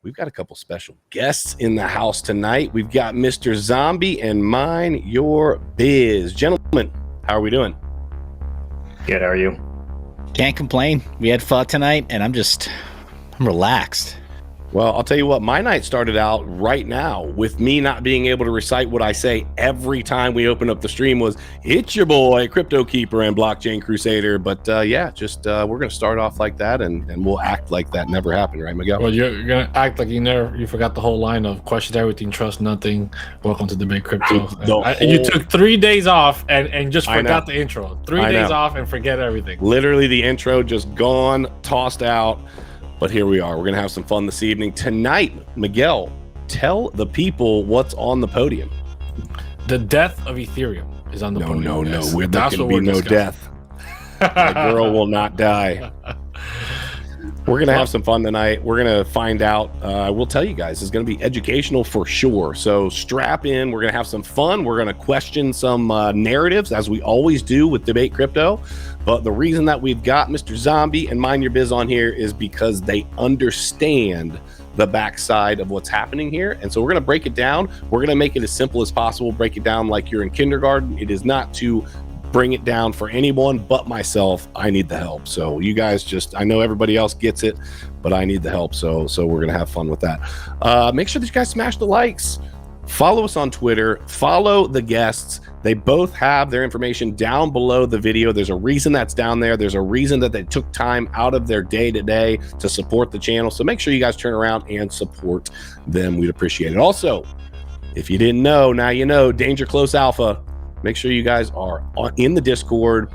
We've got a couple special guests in the house tonight. We've got Mr. Zombie and Mine Your Biz. Gentlemen, how are we doing? Good, how are you? Can't complain. We had fun tonight, and I'm relaxed. Well, I'll tell you what, my night started out right now with me not being able to recite what I say every time we open up the stream was, it's your boy, Crypto Keeper and Blockchain Crusader. But yeah, just we're going to start off like that, and we'll act like that never happened, right, Miguel? Well, you're going to act like you forgot the whole line of question everything, trust nothing, welcome to Debate Crypto. You took 3 days off and just forgot the intro. 3 days off and forget everything. Literally the intro just gone, tossed out. But here we are. We're going to have some fun this evening. Tonight, Miguel, tell the people what's on the podium. The death of Ethereum is on the podium. No. There can be no death. My girl will not die. We're going to have some fun tonight. We're going to find out. We'll tell you guys. It's going to be educational for sure. So strap in. We're going to have some fun. We're going to question some narratives, as we always do with Debate Crypto. But the reason that we've got Mr. Zombie and Mind Your Biz on here is because they understand the backside of what's happening here. And so we're going to break it down. We're going to make it as simple as possible. Break it down like you're in kindergarten. It is not to bring it down for anyone but myself. I need the help. So you guys I know everybody else gets it, but I need the help. So we're going to have fun with that. Make sure that you guys smash the likes. Follow us on Twitter. Follow the guests. They both have their information down below the video. There's a reason that's down there. There's a reason that they took time out of their day today to support the channel. So make sure you guys turn around and support them. We'd appreciate it. Also, if you didn't know, now you know, Danger Close Alpha. Make sure you guys are in the Discord.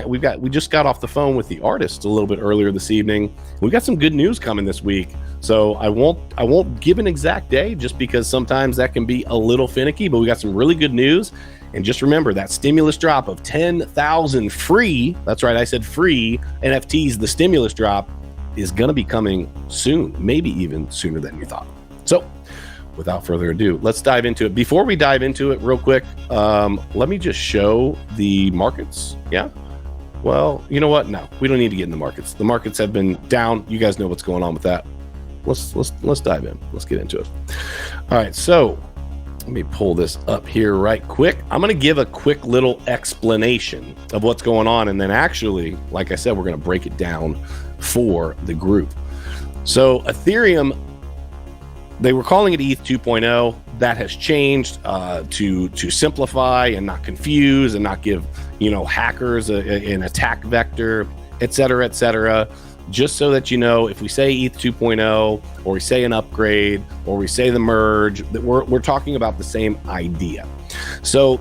We just got off the phone with the artist a little bit earlier this evening. We got some good news coming this week. So I won't give an exact day just because sometimes that can be a little finicky, but we got some really good news. And just remember that stimulus drop of 10,000 free, that's right, I said free NFTs, the stimulus drop is going to be coming soon, maybe even sooner than you thought. So without further ado, let's dive into it. Before we dive into it real quick, let me just show the markets. Yeah. Well, you know what? No, we don't need to get in the markets. The markets have been down. You guys know what's going on with that. Let's dive in. Let's get into it. All right. So let me pull this up here right quick. I'm going to give a quick little explanation of what's going on. And then actually, like I said, we're going to break it down for the group. So Ethereum, they were calling it ETH 2.0. That has changed to simplify and not confuse and not give hackers an attack vector, et cetera, just so that you know, if we say ETH 2.0 or we say an upgrade or we say the merge, that we're talking about the same idea. So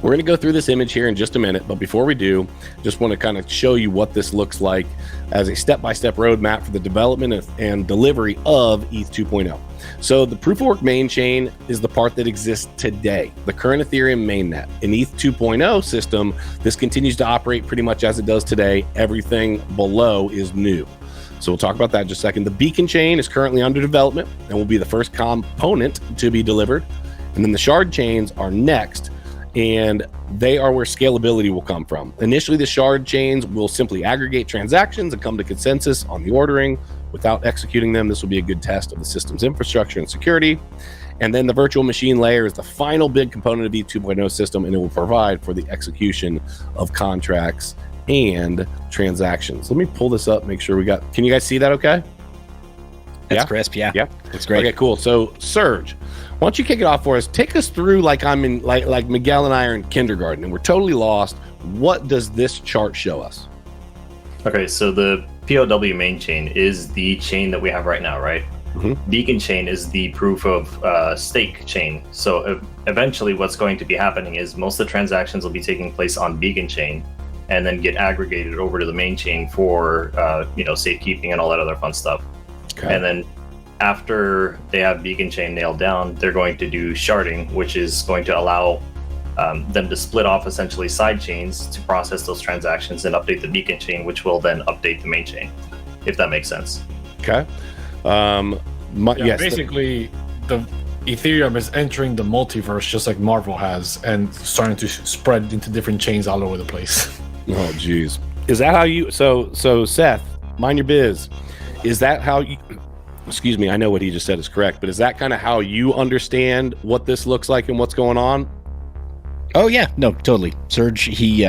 we're going to go through this image here in just a minute, but before we do, just want to kind of show you what this looks like as a step-by-step roadmap for the development and delivery of ETH 2.0. So the proof of work main chain is the part that exists today, the current Ethereum mainnet. In ETH 2.0 system, this continues to operate pretty much as it does today. Everything below is new. So we'll talk about that in just a second. The beacon chain is currently under development and will be the first component to be delivered. And then the shard chains are next, and they are where scalability will come from. Initially, the shard chains will simply aggregate transactions and come to consensus on the ordering. Without executing them, this will be a good test of the system's infrastructure and security. And then the virtual machine layer is the final big component of ETH 2.0 system, and it will provide for the execution of contracts and transactions. Let me pull this up, make sure can you guys see that okay? That's crisp, yeah. That's great. Okay, cool. So Serge, why don't you kick it off for us? Take us through like Miguel and I are in kindergarten and we're totally lost. What does this chart show us? Okay, so the POW main chain is the chain that we have right now, right? Mm-hmm. Beacon chain is the proof of stake chain. So eventually what's going to be happening is most of the transactions will be taking place on Beacon chain and then get aggregated over to the main chain for safekeeping and all that other fun stuff. Okay. And then after they have Beacon chain nailed down, they're going to do sharding, which is going to allow them to split off essentially side chains to process those transactions and update the Beacon chain, which will then update the main chain, if that makes sense. Okay. Yes, basically, the Ethereum is entering the multiverse just like Marvel has and starting to spread into different chains all over the place. Oh, geez. Is that how you... So Seth, Mind Your Biz, is that how excuse me, I know what he just said is correct, but is that kind of how you understand what this looks like and what's going on? Oh yeah, no, totally. Serge, he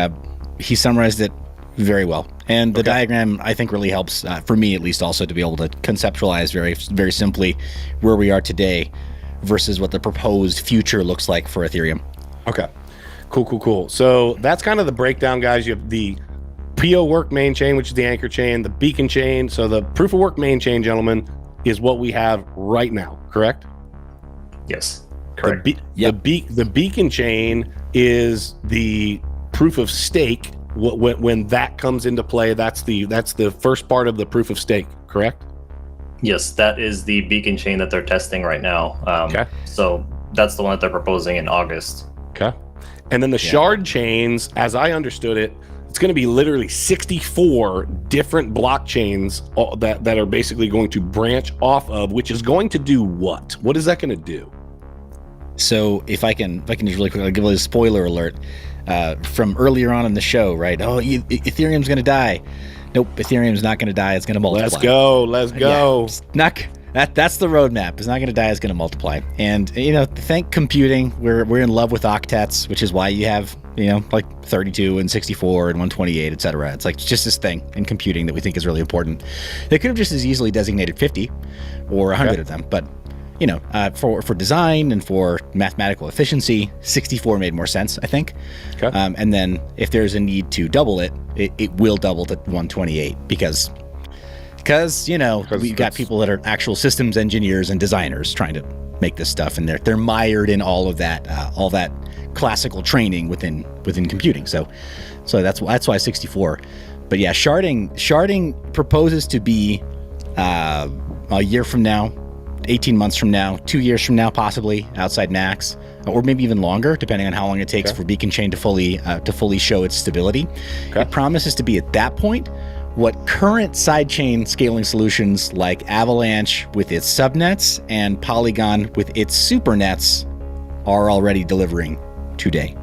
summarized it very well, and the diagram I think really helps for me at least also to be able to conceptualize very, very simply where we are today versus what the proposed future looks like for Ethereum. Okay, cool. So that's kind of the breakdown, guys. You have the PO work main chain, which is the anchor chain, the beacon chain. So the proof of work main chain, gentlemen, is what we have right now, correct? Yes, correct. The beacon chain is the proof of stake. When that comes into play, that's the first part of the proof of stake, correct? Yes, that is the beacon chain that they're testing right now. Okay. So that's the one that they're proposing in August. Okay. And then the shard chains, as I understood it, it's going to be literally 64 different blockchains that are basically going to branch off of, which is going to do what? What is that going to do? So if I can just really quickly give a spoiler alert from earlier on in the show, right? Oh, Ethereum's going to die. Nope, Ethereum's not going to die. It's going to multiply. Let's go. Yeah, that's the roadmap. It's not going to die. It's going to multiply. And thank computing, we're in love with octets, which is why you have like 32 and 64 and 128, etc. It's like just this thing in computing that we think is really important. They could have just as easily designated 50 or 100 of them, but for design and for mathematical efficiency, 64 made more sense, I think. Okay. And then if there's a need to double it, it will double to 128 because we've got people that are actual systems engineers and designers trying to make this stuff, and they're mired in all that classical training within computing. So that's why 64. But yeah, sharding proposes to be a year from now, 18 months from now, 2 years from now, possibly outside max, or maybe even longer, depending on how long it takes for Beacon Chain to fully show its stability. Okay. It promises to be at that point what current sidechain scaling solutions like Avalanche with its subnets and Polygon with its supernets are already delivering today.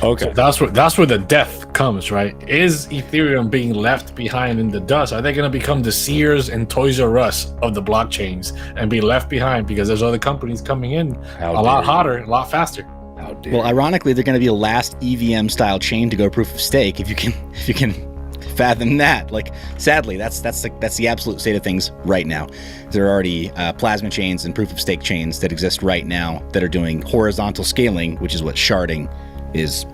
Okay, so that's where the death comes, right? Is Ethereum being left behind in the dust? Are they going to become the Sears and Toys R Us of the blockchains and be left behind because there's other companies coming in a lot hotter, a lot faster? Well, ironically, they're going to be the last EVM style chain to go proof of stake. If you can fathom that, like, sadly, that's the absolute state of things right now. There are already plasma chains and proof of stake chains that exist right now that are doing horizontal scaling, which is what sharding is,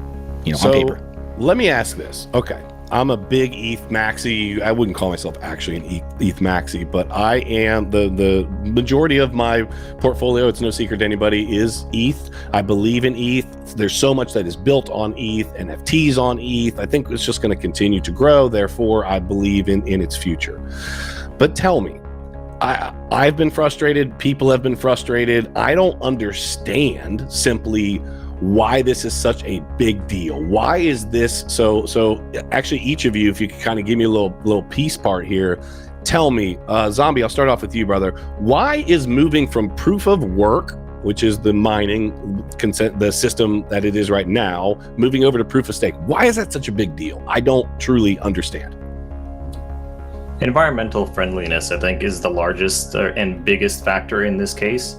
on paper. Let me ask this. Okay, I'm a big ETH maxi. I wouldn't call myself actually an ETH maxi, but I am the majority of my portfolio, it's no secret to anybody, is ETH. I believe in ETH. There's so much that is built on ETH, NFTs on ETH. I think it's just going to continue to grow. Therefore, I believe in its future. But tell me, I've been frustrated. People have been frustrated. I don't understand simply why this is such a big deal. Why is this so actually, each of you, if you could kind of give me a little piece part here, tell me, Zombie, I'll start off with you, brother. Why is moving from proof of work, which is the mining consent, the system that it is right now, moving over to proof of stake, why is that such a big deal? I don't truly understand. Environmental friendliness, I think, is the largest and biggest factor in this case.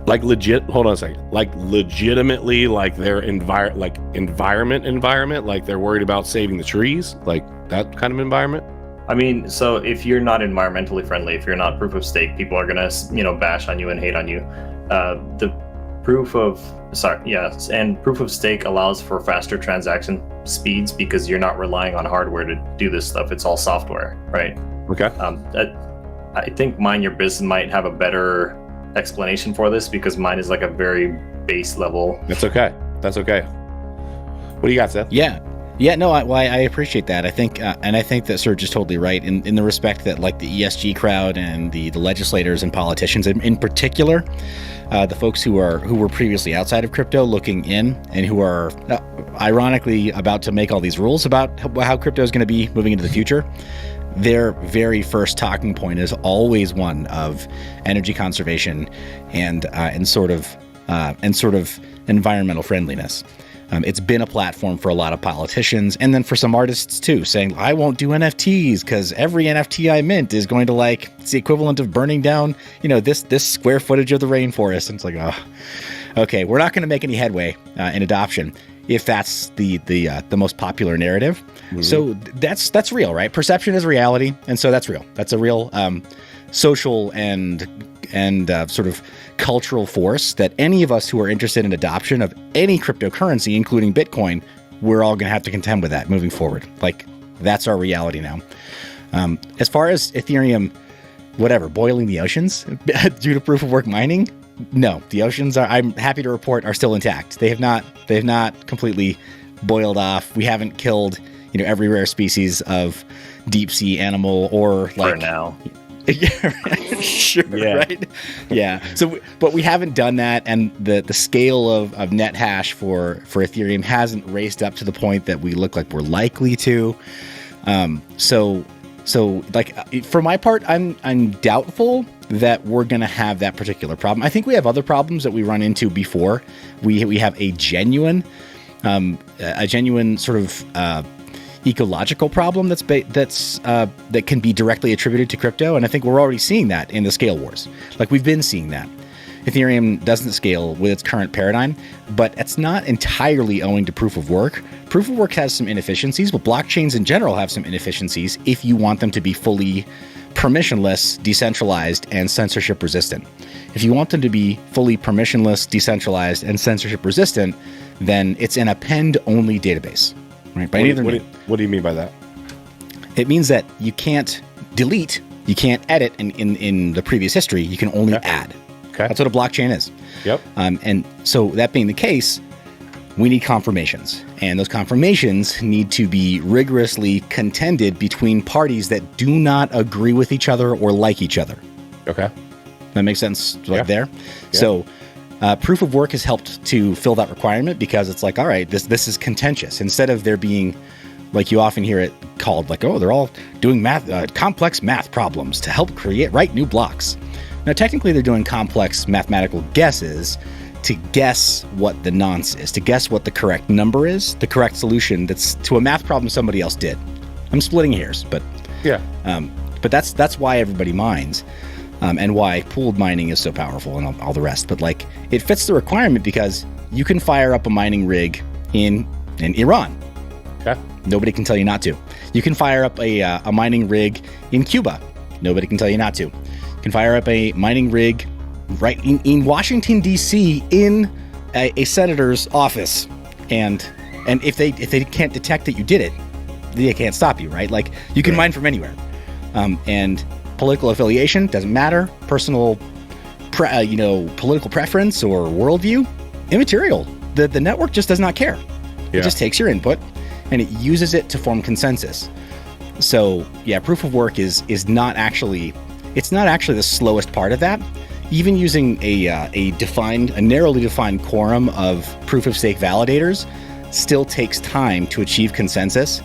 Hold on a second. Legitimately, like their environment, like they're worried about saving the trees, like that kind of environment. I mean, so if you're not environmentally friendly, if you're not proof of stake, people are gonna, bash on you and hate on you. Proof of stake allows for faster transaction speeds because you're not relying on hardware to do this stuff. It's all software, right? Okay. I think mineyourbiz might have a better explanation for this because mine is like a very base level. That's okay. What do you got, Seth? No, I appreciate that. I think that Serge is totally right in the respect that, like, the ESG crowd and the legislators and politicians in particular, the folks who were previously outside of crypto looking in and who are ironically about to make all these rules about how crypto is going to be moving into the future, their very first talking point is always one of energy conservation and sort of environmental friendliness. It's been a platform for a lot of politicians, and then for some artists too, saying, I won't do NFTs because every NFT I mint is going to it's the equivalent of burning down, this square footage of the rainforest. And it's like, oh, okay, we're not going to make any headway in adoption if that's the most popular narrative. Mm-hmm. So that's real, right? Perception is reality, and so that's real. That's a real social and sort of cultural force that any of us who are interested in adoption of any cryptocurrency, including Bitcoin, we're all going to have to contend with that moving forward. That's our reality now. As far as Ethereum, boiling the oceans due to proof of work mining, no, the oceans I'm happy to report, are still intact. They have not completely boiled off. We haven't killed, every rare species of deep sea animal or for now. Sure, yeah. Right? Yeah. So, but we haven't done that, and the scale of net hash for Ethereum hasn't raced up to the point that we look like we're likely to. So for my part, I'm doubtful that we're going to have that particular problem. I think we have other problems that we run into before. We have a genuine sort of ecological problem that can be directly attributed to crypto, and I think we're already seeing that in the scale wars. We've been seeing that. Ethereum doesn't scale with its current paradigm, but it's not entirely owing to proof of work. Proof of work has some inefficiencies, but blockchains in general have some inefficiencies if you want them to be fully permissionless, decentralized, and censorship resistant. If you want them to be fully permissionless, decentralized, and censorship resistant, then it's an append-only database. Right? What do you mean by that? It means that you can't delete, you can't edit in the previous history, you can only add. Okay. That's what a blockchain is. Yep. And so that being the case, we need confirmations. And those confirmations need to be rigorously contended between parties that do not agree with each other or like each other. Okay. That makes sense there? Yeah. So proof of work has helped to fill that requirement because it's all right, this is contentious. Instead of there being, you often hear it called, they're all doing complex math problems to help write new blocks. Now, technically, they're doing complex mathematical guesses to guess what the nonce is, to guess what the correct number is, the correct solution that's to a math problem somebody else did. I'm splitting hairs, but yeah. But that's why everybody mines, and why pooled mining is so powerful and all the rest. But it fits the requirement because you can fire up a mining rig in Iran. Okay. Nobody can tell you not to. You can fire up a mining rig in Cuba. Nobody can tell you not to. You can fire up a mining rig right in Washington, D.C. in a senator's office. And if they can't detect that you did it, they can't stop you, right? You can mine from anywhere. And political affiliation doesn't matter. Personal, political preference or worldview, immaterial. The network just does not care. Yeah. It just takes your input and it uses it to form consensus. So yeah, proof of work is not actually the slowest part of that. Even using a narrowly defined quorum of proof of stake validators still takes time to achieve consensus.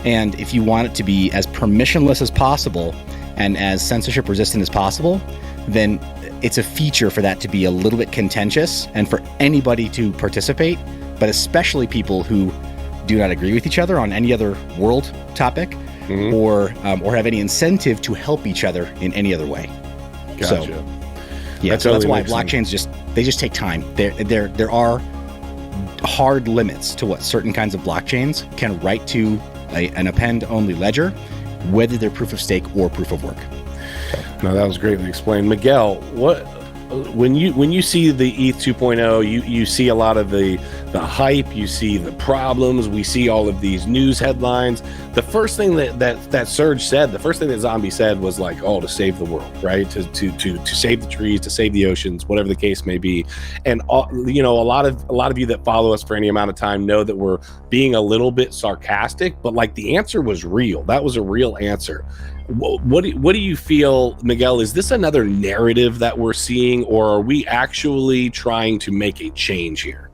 And if you want it to be as permissionless as possible and as censorship resistant as possible, then it's a feature for that to be a little bit contentious and for anybody to participate, but especially people who do not agree with each other on any other world topic, mm-hmm. or have any incentive to help each other in any other way. Gotcha. So, yeah, so that's why blockchains just take time. There are hard limits to what certain kinds of blockchains can write to an append-only ledger, whether they're proof of stake or proof of work. No, that was greatly explained. Miguel, when you see the ETH 2.0, you see a lot of the hype, you see the problems, we see all of these news headlines. The first thing that Serge said, the first thing that Zombie said was to save the world, right? To save the trees, to save the oceans, whatever the case may be. And a lot of you that follow us for any amount of time know that we're being a little bit sarcastic, but the answer was real. That was a real answer. What do you feel, Miguel? Is this another narrative that we're seeing, or are we actually trying to make a change here?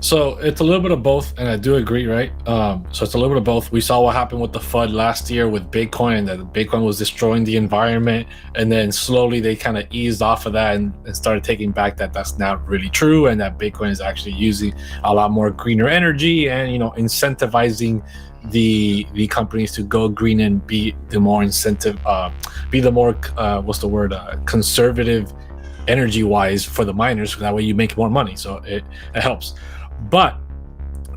So it's a little bit of both, and I do agree, right? So it's a little bit of both. We saw what happened with the FUD last year with Bitcoin, and that Bitcoin was destroying the environment, and then slowly they kind of eased off of that and started taking back that that's not really true, and that Bitcoin is actually using a lot more greener energy, and incentivizing the companies to go green and be the more conservative energy wise for the miners. That way you make more money, so it helps. But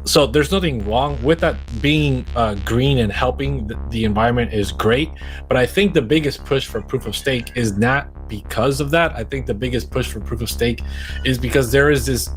so there's nothing wrong with that. Being green and helping the environment is great, but I think the biggest push for proof of stake is not because of that. I think the biggest push for proof of stake is because there is this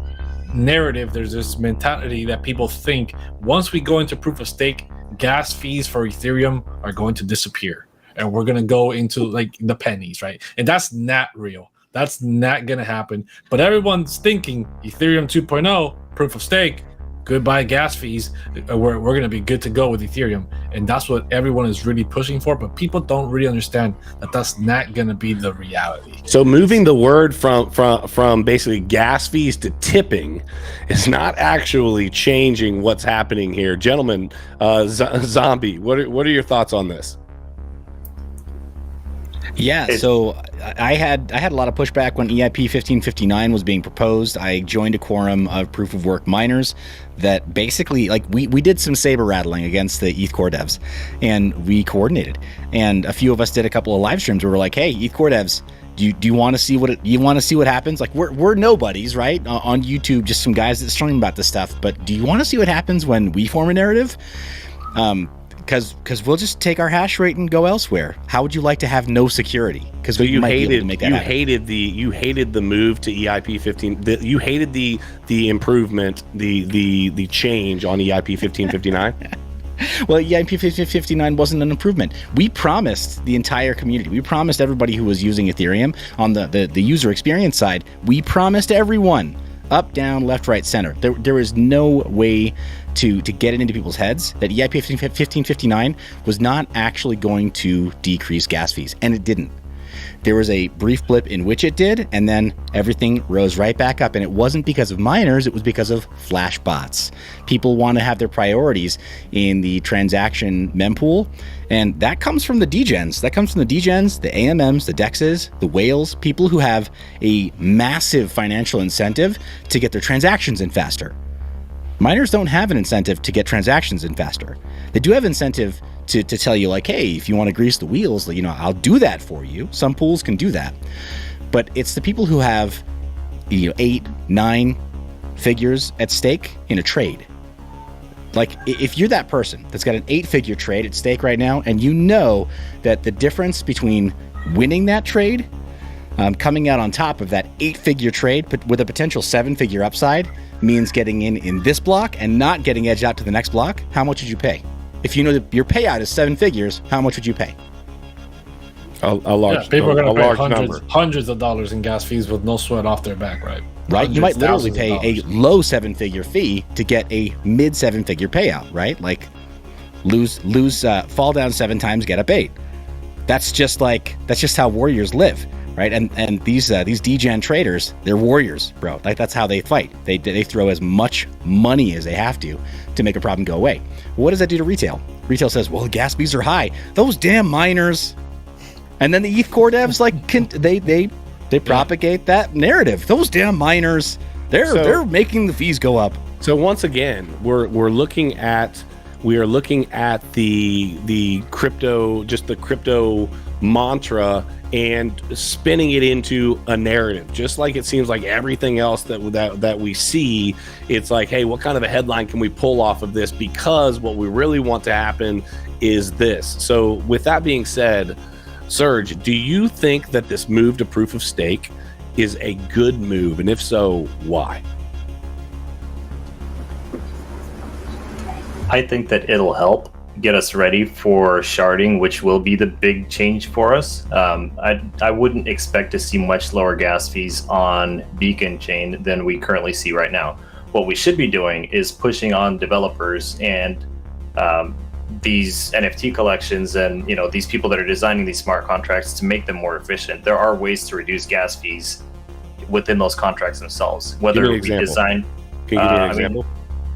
narrative, there's this mentality that people think once we go into proof of stake, gas fees for Ethereum are going to disappear, and we're going to go into like the pennies, right? And that's not real. That's not going to happen. But everyone's thinking Ethereum 2.0, proof of stake, goodbye gas fees. We're going to be good to go with Ethereum. And that's what everyone is really pushing for. But people don't really understand that that's not going to be the reality. So moving the word from basically gas fees to tipping is not actually changing what's happening here. Gentlemen, Zombie, what are your thoughts on this? Yeah, so I had a lot of pushback when EIP 1559 was being proposed. I joined a quorum of proof of work miners that basically, like, we did some saber rattling against the ETH core devs, and we coordinated. And a few of us did a couple of live streams where we're like, hey, ETH core devs, do you want to see what happens? Like, we're nobodies, right? On YouTube, just some guys that stream about this stuff. But do you want to see what happens when we form a narrative? Because we'll just take our hash rate and go elsewhere. How would you like to have no security? Because so you hated the move to EIP 15. You hated the improvement, the change on EIP 1559. Well, EIP 1559 wasn't an improvement. We promised the entire community. We promised everybody who was using Ethereum on the user experience side. We promised everyone up, down, left, right, center. There is no way to get it into people's heads that EIP 1559 was not actually going to decrease gas fees, and it didn't. There was a brief blip in which it did, and then everything rose right back up, and it wasn't because of miners, it was because of flash bots. People want to have their priorities in the transaction mempool, and that comes from the degens. That comes from the degens, the AMMs, the DEXs, the whales, people who have a massive financial incentive to get their transactions in faster. Miners don't have an incentive to get transactions in faster. They do have incentive to tell you, like, hey, if you want to grease the wheels, I'll do that for you. Some pools can do that. But it's the people who have 8, 9 figures at stake in a trade. Like, if you're that person that's got an 8-figure trade at stake right now, and you know that the difference between winning that trade, coming out on top of that 8-figure trade, but with a potential 7-figure upside, means getting in this block and not getting edged out to the next block, how much would you pay? If you know that your payout is 7 figures, how much would you pay? A large, people are going to pay hundreds of dollars in gas fees with no sweat off their back, right? Right. You might literally pay a low 7-figure fee to get a mid 7-figure payout, right? Like fall down 7 times, get up 8. That's just how warriors live. Right, and these degen traders, they're warriors, bro. Like, that's how they fight. They throw as much money as they have to make a problem go away. Well, what does that do to retail? Retail says, well, gas fees are high. Those damn miners. And then the ETH core devs, like, they propagate that narrative. Those damn miners, they're making the fees go up. So once again, we are looking at the crypto mantra and spinning it into a narrative, just like it seems like everything else that we see. It's like, hey, what kind of a headline can we pull off of this? Because what we really want to happen is this. So with that being said, Serge, do you think that this move to proof of stake is a good move? And if so, why? I think that it'll help get us ready for sharding, which will be the big change for us. I wouldn't expect to see much lower gas fees on Beacon chain than we currently see right now. What we should be doing is pushing on developers and these NFT collections and these people that are designing these smart contracts to make them more efficient. There are ways to reduce gas fees within those contracts themselves. Whether we design Can you give me an example?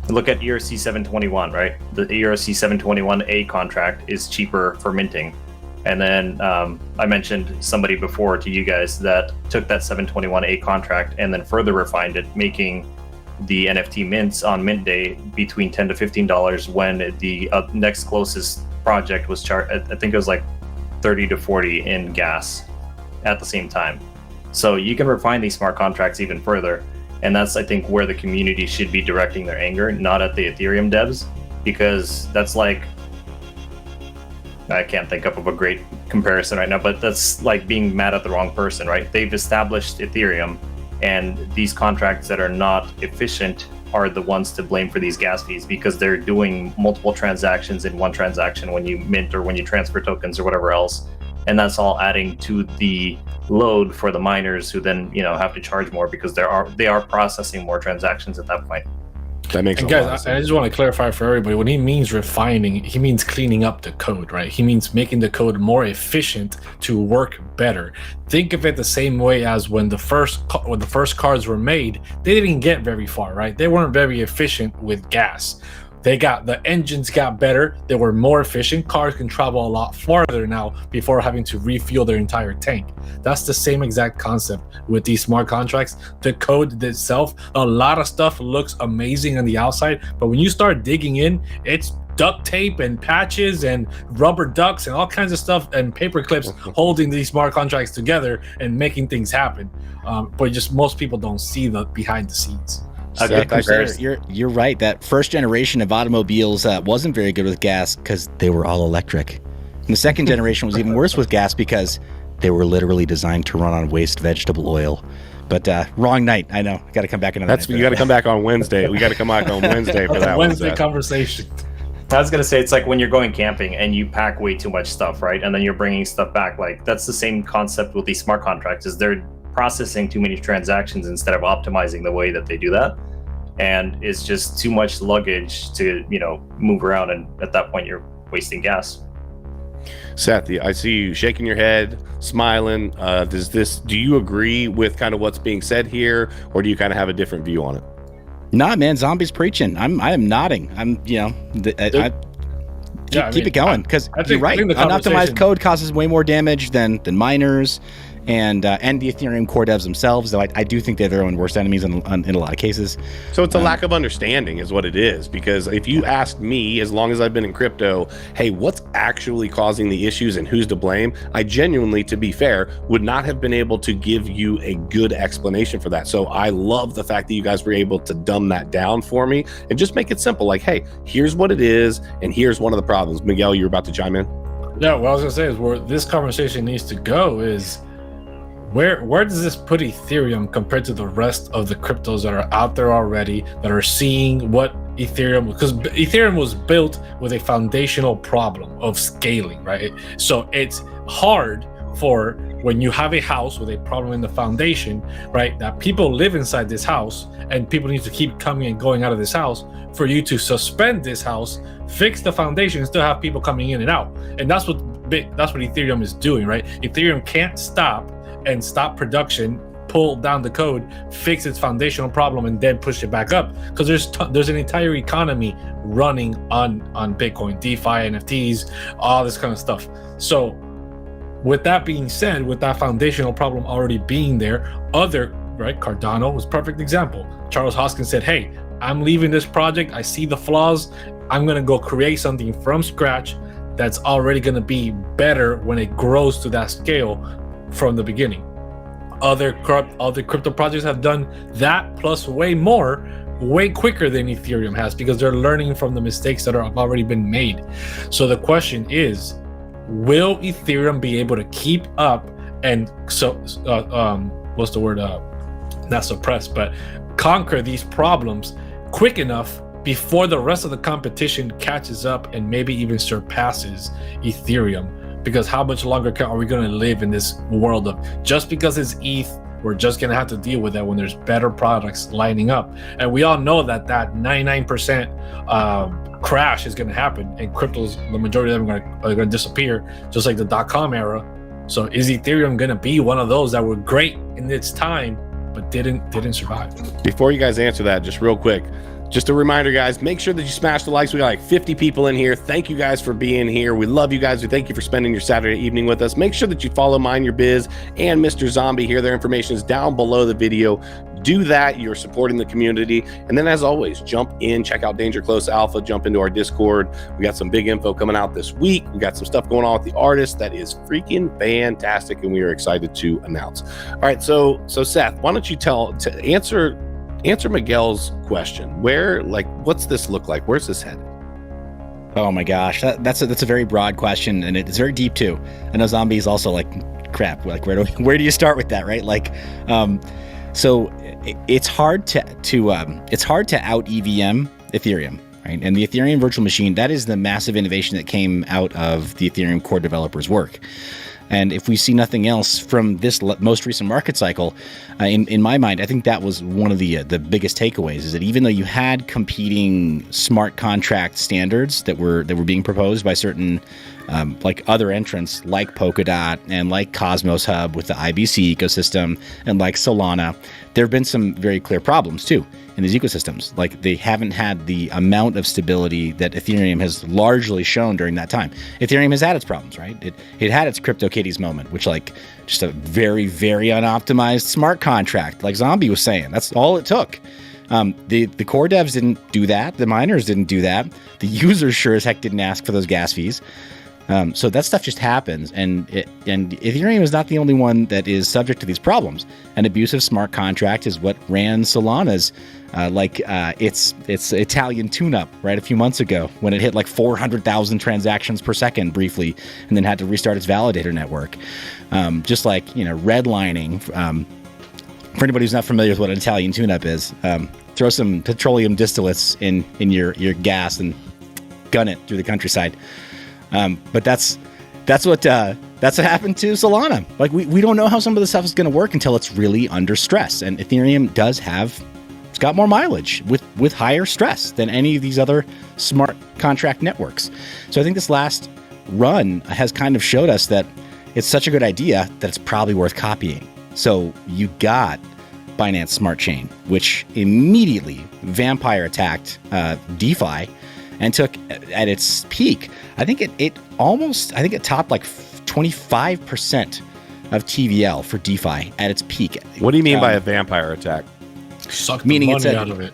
Look at ERC 721, right? The ERC 721A contract is cheaper for minting. And then I mentioned somebody before to you guys that took that 721A contract and then further refined it, making the NFT mints on mint day between $10 to $15 when the next closest project was charged. I think it was like 30 to 40 in gas at the same time. So you can refine these smart contracts even further. And that's, I think, where the community should be directing their anger, not at the Ethereum devs, because that's like, I can't think of a great comparison right now, but that's like being mad at the wrong person, right? They've established Ethereum, and these contracts that are not efficient are the ones to blame for these gas fees, because they're doing multiple transactions in one transaction when you mint or when you transfer tokens or whatever else. And that's all adding to the load for the miners, who then, you know, have to charge more because they are processing more transactions at that point. That makes and a lot guys, of sense. I just want to clarify for everybody, when he means refining, he means cleaning up the code, right? He means making the code more efficient to work better. Think of it the same way as when the first cars were made, they didn't get very far, right? They weren't very efficient with gas. The engines got better, they were more efficient. Cars can travel a lot farther now before having to refuel their entire tank. That's the same exact concept with these smart contracts. The code itself, a lot of stuff looks amazing on the outside, but when you start digging in, it's duct tape and patches and rubber ducks and all kinds of stuff and paper clips holding these smart contracts together and making things happen. But just most people don't see the behind the scenes. Seth, you're right. That first generation of automobiles wasn't very good with gas because they were all electric. And the second generation was even worse with gas because they were literally designed to run on waste vegetable oil. But wrong night. I know. Got to come back another night. You got to come back on Wednesday. We got to come back on Wednesday for that Wednesday conversation. I was gonna say, it's like when you're going camping and you pack way too much stuff, right? And then you're bringing stuff back. Like, that's the same concept with these smart contracts. Is they're processing too many transactions instead of optimizing the way that they do that, and it's just too much luggage to, you know, move around, and at that point you're wasting gas. Seth, I see you shaking your head, smiling. Do you agree with kind of what's being said here, or do you kind of have a different view on it? Nah, man, zombies preaching. I am nodding. I'm, you know, keep it going, because you're right. Unoptimized code causes way more damage than miners and the Ethereum core devs themselves, though I do think they're their own worst enemies in a lot of cases. So it's a lack of understanding is what it is, because if you asked me, as long as I've been in crypto, hey, what's actually causing the issues and who's to blame, I genuinely, to be fair, would not have been able to give you a good explanation for that. So I love the fact that you guys were able to dumb that down for me and just make it simple, like, hey, here's what it is, and here's one of the problems. Miguel, you're about to chime in? Yeah, what I was gonna say is where this conversation needs to go is, where does this put Ethereum compared to the rest of the cryptos that are out there already, that are seeing what Ethereum, because Ethereum was built with a foundational problem of scaling, right? So it's hard for when you have a house with a problem in the foundation, right, that people live inside this house and people need to keep coming and going out of this house, for you to suspend this house, fix the foundation, and still have people coming in and out. And that's what Ethereum is doing, right? Ethereum can't stop production, pull down the code, fix its foundational problem, and then push it back up, because there's an entire economy running on Bitcoin, DeFi, NFTs, all this kind of stuff. So with that being said, with that foundational problem already being there, Cardano was a perfect example. Charles Hoskin said, hey, I'm leaving this project, I see the flaws, I'm gonna go create something from scratch that's already gonna be better when it grows to that scale from the beginning. Other crypto projects have done that plus way more, way quicker than Ethereum has, because they're learning from the mistakes that have already been made. So the question is, will Ethereum be able to keep up and not suppress, but conquer these problems quick enough before the rest of the competition catches up and maybe even surpasses Ethereum? Because how much longer are we going to live in this world of, just because it's ETH, we're just going to have to deal with that when there's better products lining up? And we all know that 99% crash is going to happen, and cryptos, the majority of them are going to disappear, just like the .com era. So is Ethereum going to be one of those that were great in its time, but didn't survive. Before you guys answer that, just real quick, just a reminder, guys, make sure that you smash the likes. We got like 50 people in here. Thank you guys for being here. We love you guys. We thank you for spending your Saturday evening with us. Make sure that you follow Mind Your Biz and Mr. Zombie here. Their information is down below the video. Do that. You're supporting the community. And then as always, jump in, check out Danger Close Alpha, jump into our Discord. We got some big info coming out this week. We got some stuff going on with the artist that is freaking fantastic, and we are excited to announce. All right, so Seth, why don't you answer Miguel's question. What's this look like? Where's this headed? Oh my gosh, that's a very broad question, and it's very deep too. I know Zombie is also like, crap. Like, where do you start with that, right? Like, so it's hard to out EVM Ethereum, right? And the Ethereum virtual machine, that is the massive innovation that came out of the Ethereum core developers' work. And if we see nothing else from this most recent market cycle, in my mind, I think that was one of the biggest takeaways, is that even though you had competing smart contract standards that were being proposed by certain like other entrants like Polkadot and like Cosmos Hub with the IBC ecosystem and like Solana, there have been some very clear problems too in these ecosystems. Like, they haven't had the amount of stability that Ethereum has largely shown during that time. Ethereum has had its problems, right? It had its CryptoKitties moment, which like just a very, very unoptimized smart contract, like Zombie was saying. That's all it took. The core devs didn't do that. The miners didn't do that. The users sure as heck didn't ask for those gas fees. So that stuff just happens, and Ethereum is not the only one that is subject to these problems. An abusive smart contract is what ran Solana's its Italian tune-up right a few months ago, when it hit like 400,000 transactions per second briefly, and then had to restart its validator network. Just like, redlining. For anybody who's not familiar with what an Italian tune-up is, throw some petroleum distillates in your gas and gun it through the countryside. But that's what happened to Solana. Like, we don't know how some of the stuff is going to work until it's really under stress. And Ethereum it's got more mileage with higher stress than any of these other smart contract networks. So I think this last run has kind of showed us that it's such a good idea that it's probably worth copying. So you got Binance Smart Chain, which immediately vampire attacked DeFi and took, at its peak, I think it topped like 25% of TVL for DeFi at its peak. What do you mean by a vampire attack? Sucked the money out of it.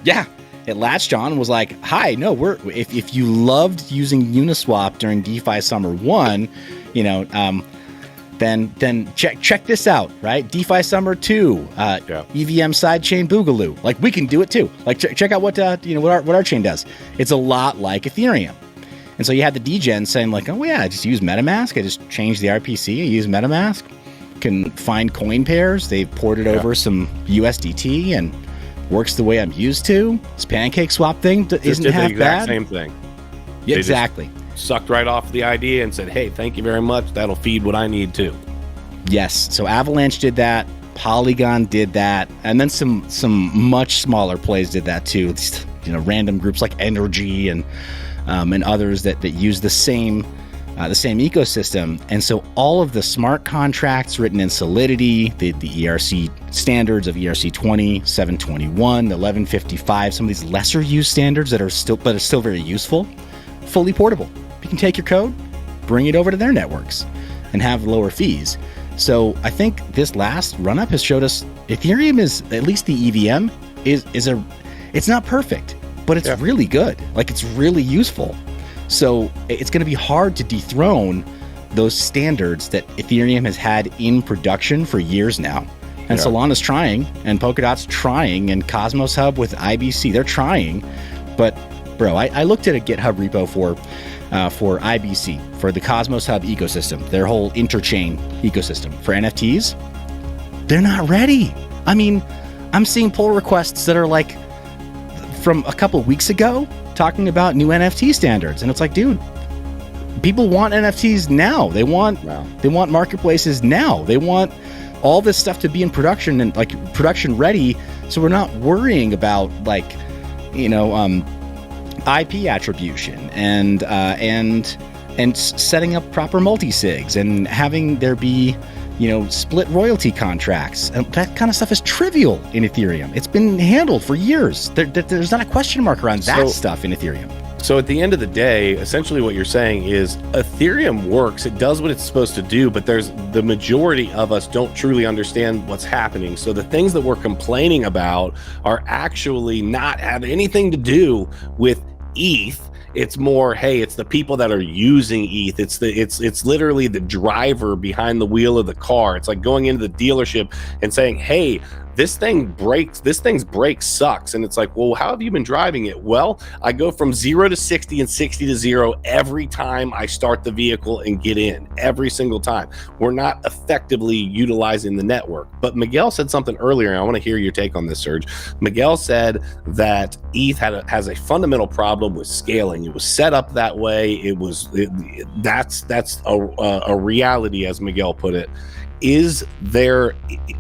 Yeah, it latched on and was like, "Hi, no, if you loved using Uniswap during DeFi Summer 1, then check this out, right? DeFi Summer 2, EVM sidechain Boogaloo. Like, we can do it too. Like, check out what our chain does. It's a lot like Ethereum." And so you had the degen saying like, "Oh yeah, I just use MetaMask. I just change the RPC. I use MetaMask. Can find coin pairs. They've ported over some USDT and works the way I'm used to. This pancake swap thing isn't half bad." The exact same thing. Yeah, exactly. Sucked right off the idea and said, "Hey, thank you very much. That'll feed what I need too." Yes. So Avalanche did that. Polygon did that, and then some much smaller plays did that too. Just, random groups like Energy and others that use the same ecosystem. And so all of the smart contracts written in Solidity, the ERC standards of ERC 20, 721, 1155, some of these lesser used standards that are still very useful, fully portable. You can take your code, bring it over to their networks, and have lower fees. So I think this last run-up has showed us Ethereum is, at least the EVM, it's not perfect, but it's really good. Like, it's really useful. So it's going to be hard to dethrone those standards that Ethereum has had in production for years now. And Solana's trying, and Polkadot's trying, and Cosmos Hub with IBC, they're trying. But, bro, I looked at a GitHub repo for IBC, for the Cosmos Hub ecosystem, their whole interchain ecosystem for NFTs. They're not ready. I mean, I'm seeing pull requests that are like from a couple weeks ago talking about new NFT standards. And it's like, dude, people want NFTs now. They want marketplaces now. They want all this stuff to be in production and like production ready. So we're not worrying about like, IP attribution and setting up proper multi-sigs and having there be, split royalty contracts. And that kind of stuff is trivial in Ethereum. It's been handled for years. There's not a question mark around that stuff in Ethereum. So at the end of the day, essentially what you're saying is Ethereum works. It does what it's supposed to do, but the majority of us don't truly understand what's happening. So the things that we're complaining about are actually not have anything to do with ETH. It's more, hey, it's the people that are using ETH. It's literally the driver behind the wheel of the car. It's like going into the dealership and saying, hey, this thing's brake sucks. And it's like, well, how have you been driving it? Well, I go from 0 to 60 and 60 to 0 every time I start the vehicle and get in, every single time. We're not effectively utilizing the network. But Miguel said something earlier, and I want to hear your take on this, Serge. Miguel said that ETH has a fundamental problem with scaling. It was set up that way. That's a reality, as Miguel put it. Is there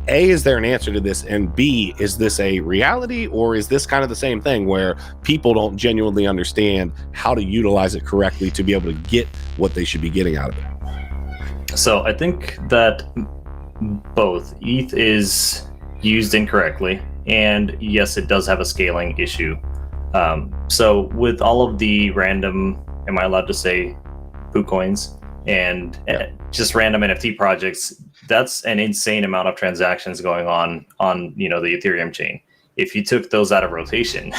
an answer to this? And B, is this a reality, or is this kind of the same thing where people don't genuinely understand how to utilize it correctly to be able to get what they should be getting out of it? So I think that both ETH is used incorrectly, and yes, it does have a scaling issue. So with all of the random, am I allowed to say coins and just random NFT projects, that's an insane amount of transactions going on the Ethereum chain. If you took those out of rotation,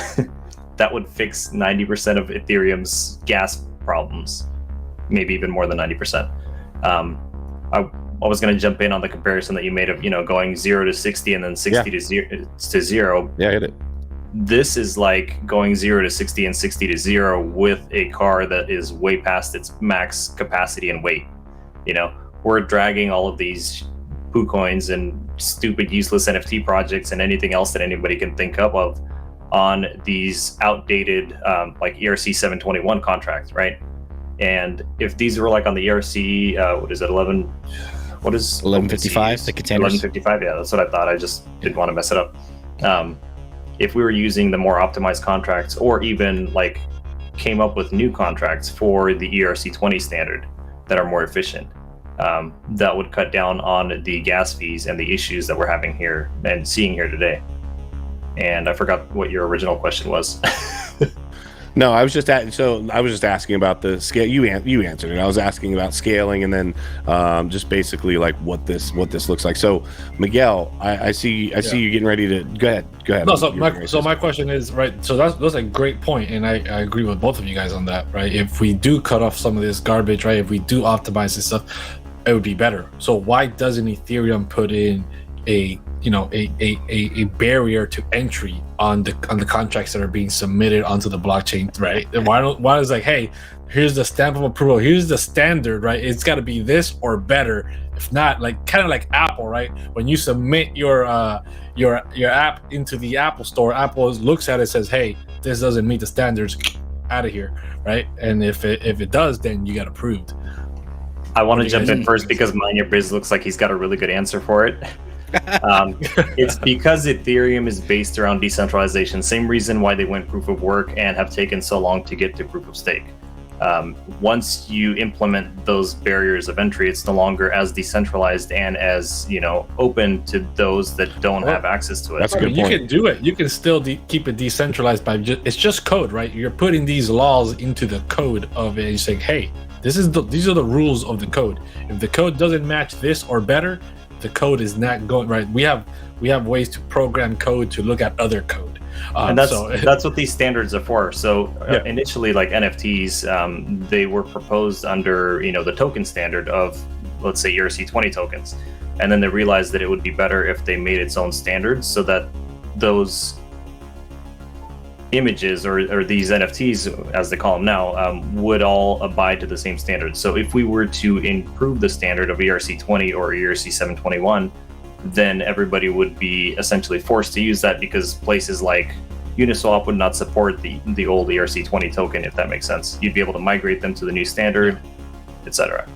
that would fix 90% of Ethereum's gas problems, maybe even more than 90%. I was going to jump in on the comparison that you made of going 0 to 60 and then 60 to 0. Yeah, I get it. This is like going 0 to 60 and 60 to 0 with a car that is way past its max capacity and weight. We're dragging all of these coins and stupid, useless NFT projects and anything else that anybody can think up of on these outdated, like ERC 721 contracts, right? And if these were like on the ERC, what is it, 1155, the containers? 1155, yeah, that's what I thought. I just didn't want to mess it up. If we were using the more optimized contracts, or even like came up with new contracts for the ERC 20 standard that are more efficient, that would cut down on the gas fees and the issues that we're having here and seeing here today. And I forgot what your original question was. No, I was just asking about the scale. You answered it. I was asking about scaling, and then just basically like what this looks like. So Miguel, I see you getting ready to go ahead. No, so my question is, right, so that's a great point, and I agree with both of you guys on that, right? If we do cut off some of this garbage, right, if we do optimize this stuff, it would be better. So why doesn't Ethereum put in a barrier to entry on the contracts that are being submitted onto the blockchain, right? Why is like, hey, here's the stamp of approval, here's the standard, right? It's got to be this or better. If not, like kind of like Apple, right? When you submit your app into the Apple Store, Apple looks at it, says, hey, this doesn't meet the standards, out of here, right? And if it does, then you got approved. I want to jump in first because mineyour.biz looks like he's got a really good answer for it. It's because Ethereum is based around decentralization. Same reason why they went proof of work and have taken so long to get to proof of stake. Once you implement those barriers of entry, it's no longer as decentralized and as open to those that don't have access to it. That's a good point. You can do it. You can still keep it decentralized by it's just code, right? You're putting these laws into the code of it. You're saying, hey, these are the rules of the code. If the code doesn't match this or better, the code is not going right. We have ways to program code to look at other code, and that's what these standards are for. So initially, like NFTs, they were proposed under the token standard of, let's say, ERC 20 tokens, and then they realized that it would be better if they made its own standards so that those images or these NFTs, as they call them now, would all abide to the same standards. So if we were to improve the standard of ERC 20 or ERC 721, then everybody would be essentially forced to use that, because places like Uniswap would not support the old ERC 20 token, if that makes sense. You'd be able to migrate them to the new standard, etc.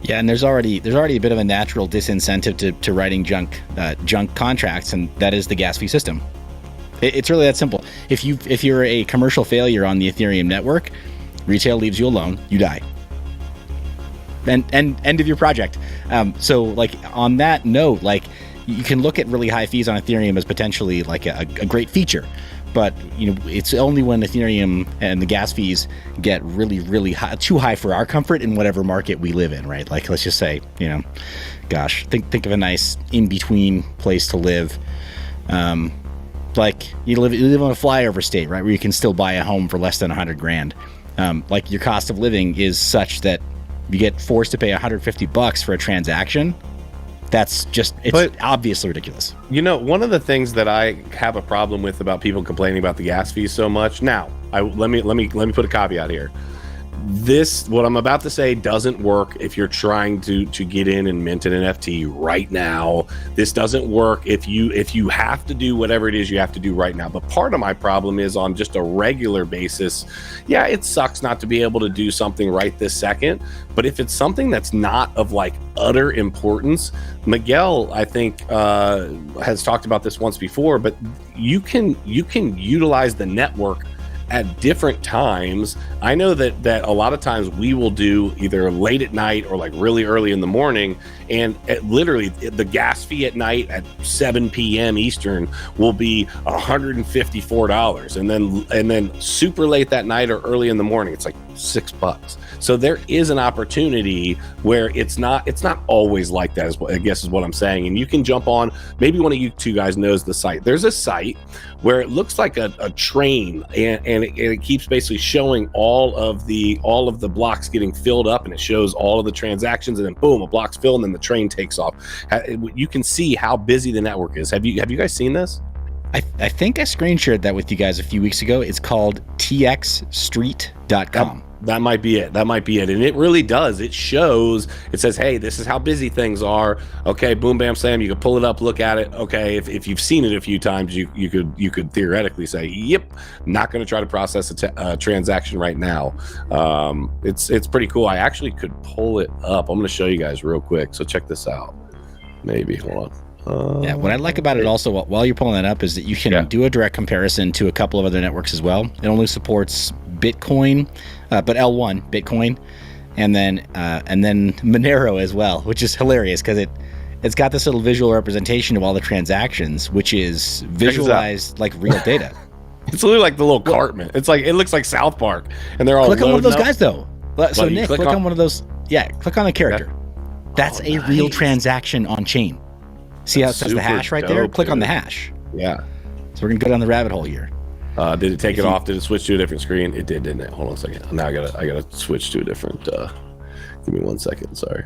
Yeah, and there's already a bit of a natural disincentive to writing junk contracts, and that is the gas fee system. It's really that simple. If you're a commercial failure on the Ethereum network, retail leaves you alone, you die. end of your project. So like on that note, like you can look at really high fees on Ethereum as potentially like a great feature. But it's only when Ethereum and the gas fees get really, really high, too high for our comfort in whatever market we live in, right? Like, let's just say, gosh, think of a nice in-between place to live. Like you live on a flyover state, right, where you can still buy a home for less than $100,000. Like your cost of living is such that you get forced to pay $150 for a transaction. It's obviously ridiculous. One of the things that I have a problem with about people complaining about the gas fees so much. Now, let me put a caveat here. What I'm about to say doesn't work if you're trying to get in and mint an NFT right now. This doesn't work if you have to do whatever it is you have to do right now. But part of my problem is on just a regular basis. Yeah, it sucks not to be able to do something right this second. But if it's something that's not of like utter importance, Miguel, I think, has talked about this once before, but you can utilize the network at different times. I know that a lot of times we will do either late at night or like really early in the morning, and literally the gas fee at night at 7 p.m. Eastern will be $154, and then super late that night or early in the morning it's like $6. So there is an opportunity where it's not always like that, I guess is what I'm saying. And you can jump on, maybe one of you two guys knows the site. There's a site where it looks like a train, and it keeps basically showing all of the blocks getting filled up, and it shows all of the transactions, and then boom, a block's filled, and then the train takes off. You can see how busy the network is. Have you guys seen this? I think I screen shared that with you guys a few weeks ago. It's called txstreet.com. That might be it. And it really does. It shows, it says, hey, this is how busy things are. Okay, boom, bam, slam. You can pull it up, look at it. Okay, if you've seen it a few times, you could theoretically say, yep, not going to try to process a transaction right now. It's pretty cool. I actually could pull it up. I'm going to show you guys real quick. So check this out. Maybe, hold on. What I like about it also, while you're pulling that up, is that you can do a direct comparison to a couple of other networks as well. It only supports Bitcoin, but L1 Bitcoin, and then Monero as well, which is hilarious because it's got this little visual representation of all the transactions, which is visualized like real data. It's literally like the little Cartman. It looks like South Park, and they're all click on one of those guys though. So But Nick, click on one of those. Yeah, click on a character. That's a real transaction on chain. See how it says the hash right there? Click on the hash. Yeah. So we're gonna go down the rabbit hole here. Did it take it off? Did it switch to a different screen? It did, didn't it? Hold on a second. Now I gotta switch to a different. Give me 1 second. Sorry.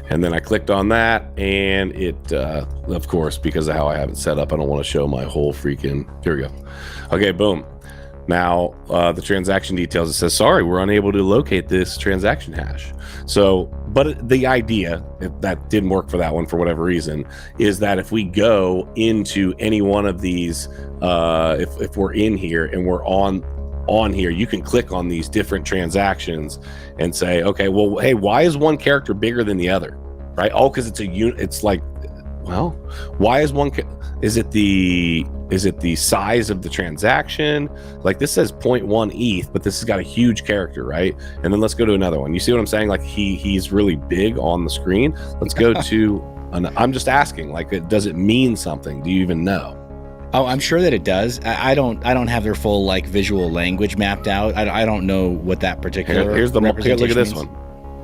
And then I clicked on that, and it, of course, because of how I have it set up, I don't want to show my whole freaking. Here we go. Okay, boom. Now the transaction details. It says, sorry, we're unable to locate this transaction hash. So, but the idea that didn't work for that one for whatever reason is that if we go into any one of these, if we're in here and we're on here, you can click on these different transactions and say, okay, well, hey, why is one character bigger than the other? Right? Oh, because it's a unit. It's like, well, why is one? Is it the size of the transaction? Like this says 0.1 ETH, but this has got a huge character, right? And then let's go to another one. You see what I'm saying? Like he's really big on the screen. Let's go to. I'm just asking. Like, does it mean something? Do you even know? Oh, I'm sure that it does. I don't have their full like visual language mapped out. I don't know what that particular. Here's the. Look at this means. one.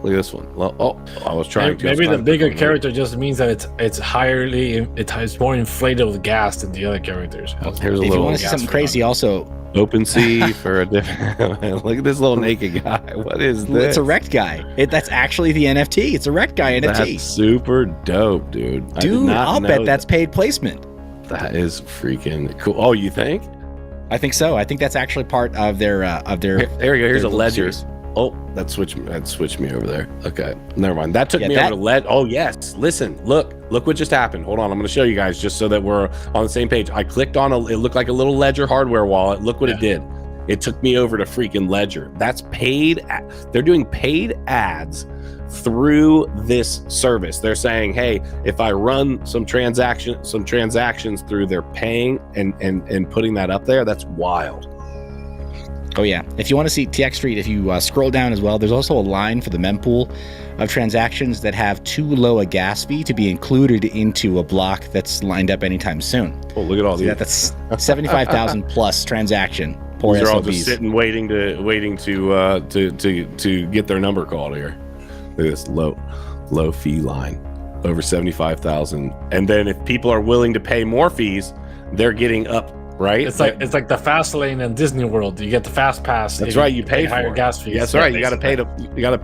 Look at this one. Well, I was trying to. Maybe the bigger character just means that it's more inflated with gas than the other characters. Here's a if little. You want to see something crazy, also OpenSea for a different. Look at this little naked guy. What is this? It's a wrecked guy. That's actually the NFT. It's a wrecked guy NFT. That's super dope, dude. Dude, I'll bet that's paid placement. That is freaking cool. Oh, you think? I think so. I think that's actually part of their. There we go. Here's a ledger. Oh, that switched me over there. Okay, never mind. That took me over to LED. Oh yes. Listen, look what just happened. Hold on, I'm going to show you guys just so that we're on the same page. I clicked on it looked like a little Ledger hardware wallet. Look what it did. It took me over to freaking Ledger. That's paid. They're doing paid ads through this service. They're saying, hey, if I run some transactions through, they're paying and putting that up there. That's wild. Oh yeah. If you want to see TX Street, if you scroll down as well, there's also a line for the mempool of transactions that have too low a gas fee to be included into a block that's lined up anytime soon. Oh, look at all these. That's 75,000 plus transaction. Poor These are all SOBs. just sitting, waiting to get their number called here. Look at this low fee line, over 75,000. And then if people are willing to pay more fees, they're getting up. Right, it's like the fast lane in Disney World. You get the fast pass. That's right. You pay for higher it. gas fees. That's right. You got to pay to play. You got to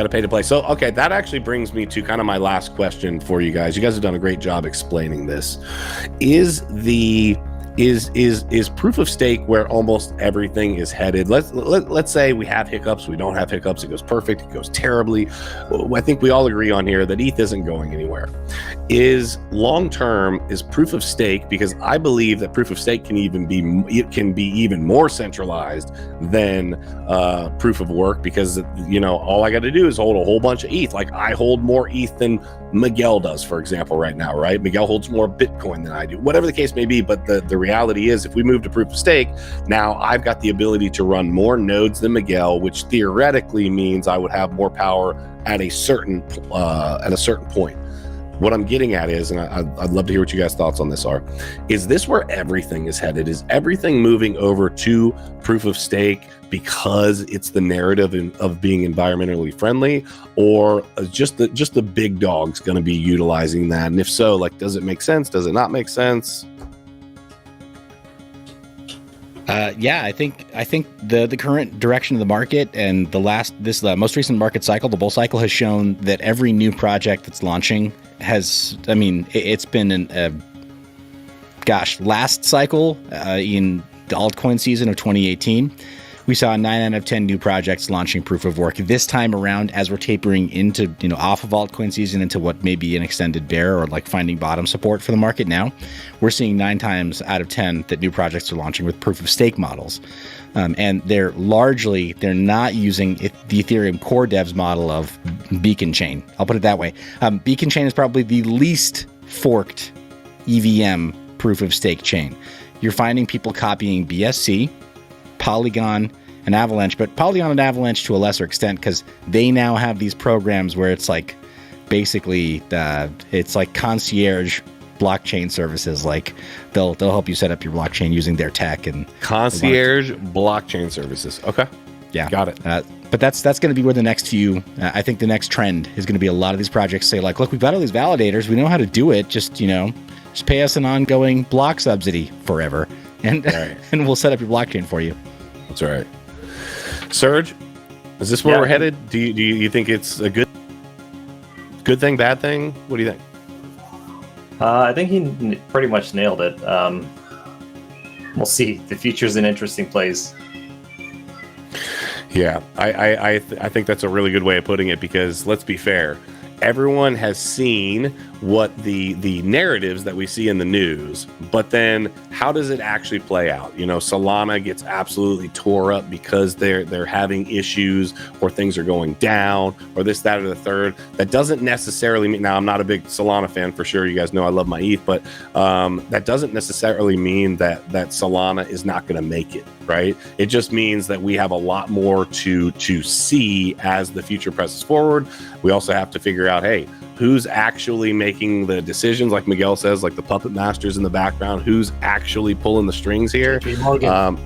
pay to play. So okay, that actually brings me to kind of my last question for you guys. You guys have done a great job explaining this. Is proof of stake where almost everything is headed? Let's say we have hiccups, we don't have hiccups, it goes perfect, it goes terribly. I think we all agree on here that ETH isn't going anywhere. Is long term is proof of stake, because I believe that proof of stake can be even more centralized than proof of work, because all I got to do is hold a whole bunch of ETH. Like I hold more ETH than Miguel does, for example, right now, right? Miguel holds more Bitcoin than I do, whatever the case may be. But the reality is, if we move to proof of stake, now I've got the ability to run more nodes than Miguel, which theoretically means I would have more power at a certain point. What I'm getting at is, and I'd love to hear what you guys' thoughts on this are, is this where everything is headed? Is everything moving over to proof of stake because it's the narrative of being environmentally friendly, or just the big dogs going to be utilizing that? And if so, like, does it make sense? Does it not make sense? Yeah, I think the current direction of the market and the most recent market cycle, the bull cycle, has shown that every new project that's launching it's been last cycle in the altcoin season of 2018, we saw 9 out of 10 new projects launching proof of work. This time around, as we're tapering into, off of altcoin season into what may be an extended bear or like finding bottom support for the market now, we're seeing 9 times out of 10 that new projects are launching with proof of stake models. And they're not using the Ethereum core devs model of Beacon Chain. I'll put it that way. Beacon Chain is probably the least forked EVM proof of stake chain. You're finding people copying BSC, Polygon, and Avalanche, but Polygon and Avalanche to a lesser extent, because they now have these programs where it's like basically it's like concierge blockchain services. Like they'll help you set up your blockchain using their tech and concierge blockchain services. Okay, yeah, got it. But that's going to be where the next few. I think the next trend is going to be a lot of these projects say like, look, we've got all these validators, we know how to do it. Just pay us an ongoing block subsidy forever, and right. and we'll set up your blockchain for you. That's right. Serge, is this where we're headed? Do you think it's a good thing, bad thing? What do you think? I think he pretty much nailed it. We'll see. The future's an interesting place. Yeah, I think that's a really good way of putting it, because let's be fair. Everyone has seen what the narratives that we see in the news, but then how does it actually play out? Solana gets absolutely tore up because they're having issues, or things are going down, or this, that, or the third. That doesn't necessarily mean, now I'm not a big Solana fan for sure. You guys know I love my ETH, but that doesn't necessarily mean that Solana is not going to make it, right? It just means that we have a lot more to see as the future presses forward. We also have to figure out, hey, who's actually making the decisions, like Miguel says, like the puppet masters in the background, who's actually pulling the strings here. Miguel,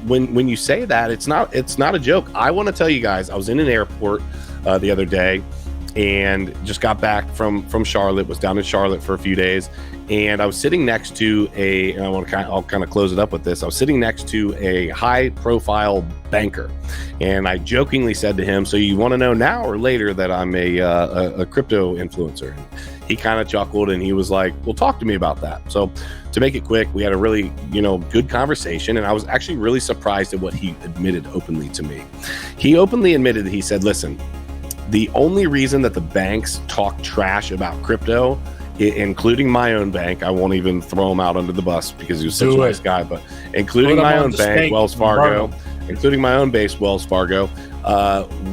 when you say that, it's not a joke. I want to tell you guys, I was in an airport the other day and just got back from Charlotte, was down in Charlotte for a few days, and I was sitting next to I'll kind of close it up with this. I was sitting next to a high profile banker, and I jokingly said to him, "So you want to know now or later that I'm a crypto influencer?" He kind of chuckled and he was like, "Well, talk to me about that." So to make it quick, we had a really, good conversation, and I was actually really surprised at what he admitted openly to me. He openly admitted that he said, "Listen, the only reason that the banks talk trash about crypto, including my own bank," I won't even throw him out under the bus because he was such a nice guy, but including my own bank, Wells Fargo,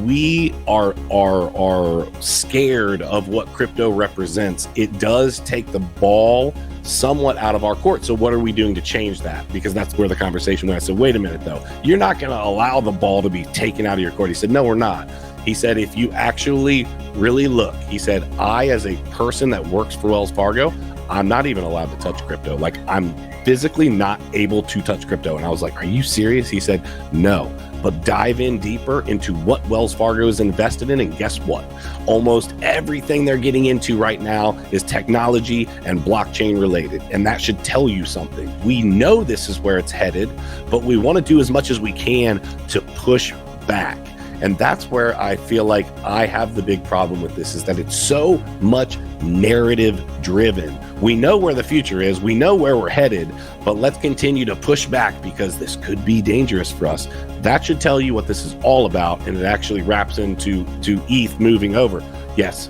we are scared of what crypto represents. It does take the ball somewhat out of our court. So what are we doing to change that? Because that's where the conversation went. I said, wait a minute though, you're not going to allow the ball to be taken out of your court. He said, no, we're not. He said, if you actually really look, he said, I, as a person that works for Wells Fargo, I'm not even allowed to touch crypto. Like, I'm physically not able to touch crypto. And I was like, are you serious? He said, no, but dive in deeper into what Wells Fargo is invested in. And guess what? Almost everything they're getting into right now is technology and blockchain related. And that should tell you something. We know this is where it's headed, but we want to do as much as we can to push back. And that's where I feel like I have the big problem with this, is that it's so much narrative driven. We know where the future is. We know where we're headed, but let's continue to push back because this could be dangerous for us. That should tell you what this is all about. And it actually wraps into ETH moving over. Yes,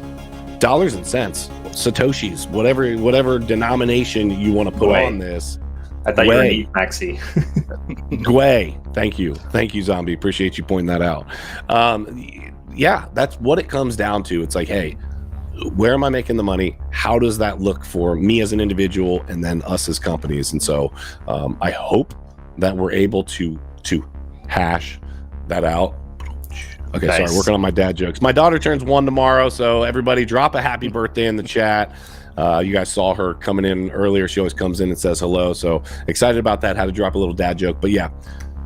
dollars and cents, Satoshis, whatever denomination you want to put on this. I thought you were an Maxi. Gwei. Thank you, Zombie. Appreciate you pointing that out. Yeah, that's what it comes down to. It's like, hey, where am I making the money? How does that look for me as an individual and then us as companies? And so I hope that we're able to hash that out. Okay, nice. Sorry, working on my dad jokes. My daughter turns 1 tomorrow, so everybody drop a happy birthday in the chat. You guys saw her coming in earlier. She always comes in and says hello. So excited about that. Had to drop a little dad joke. But yeah,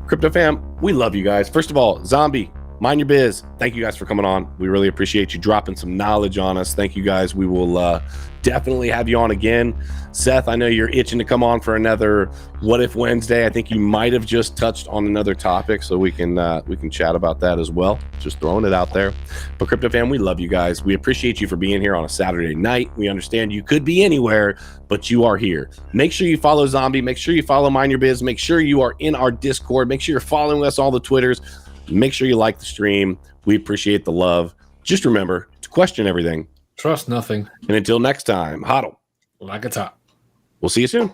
Crypto Fam, we love you guys. First of all, Zombie, Mind Your Biz, thank you guys for coming on. We really appreciate you dropping some knowledge on us. Thank you guys. We will definitely have you on again. Seth, I know you're itching to come on for another What If Wednesday. I think you might have just touched on another topic, so we can chat about that as well. Just throwing it out there. But Crypto Fam, we love you guys. We appreciate you for being here on a Saturday night. We understand you could be anywhere, but you are here. Make sure you follow Zombie. Make sure you follow Mind Your Biz. Make sure you are in our Discord. Make sure you're following us all the Twitters. Make sure you like the stream. We appreciate the love. Just remember to question everything. Trust nothing. And until next time, hodl like a top. We'll see you soon.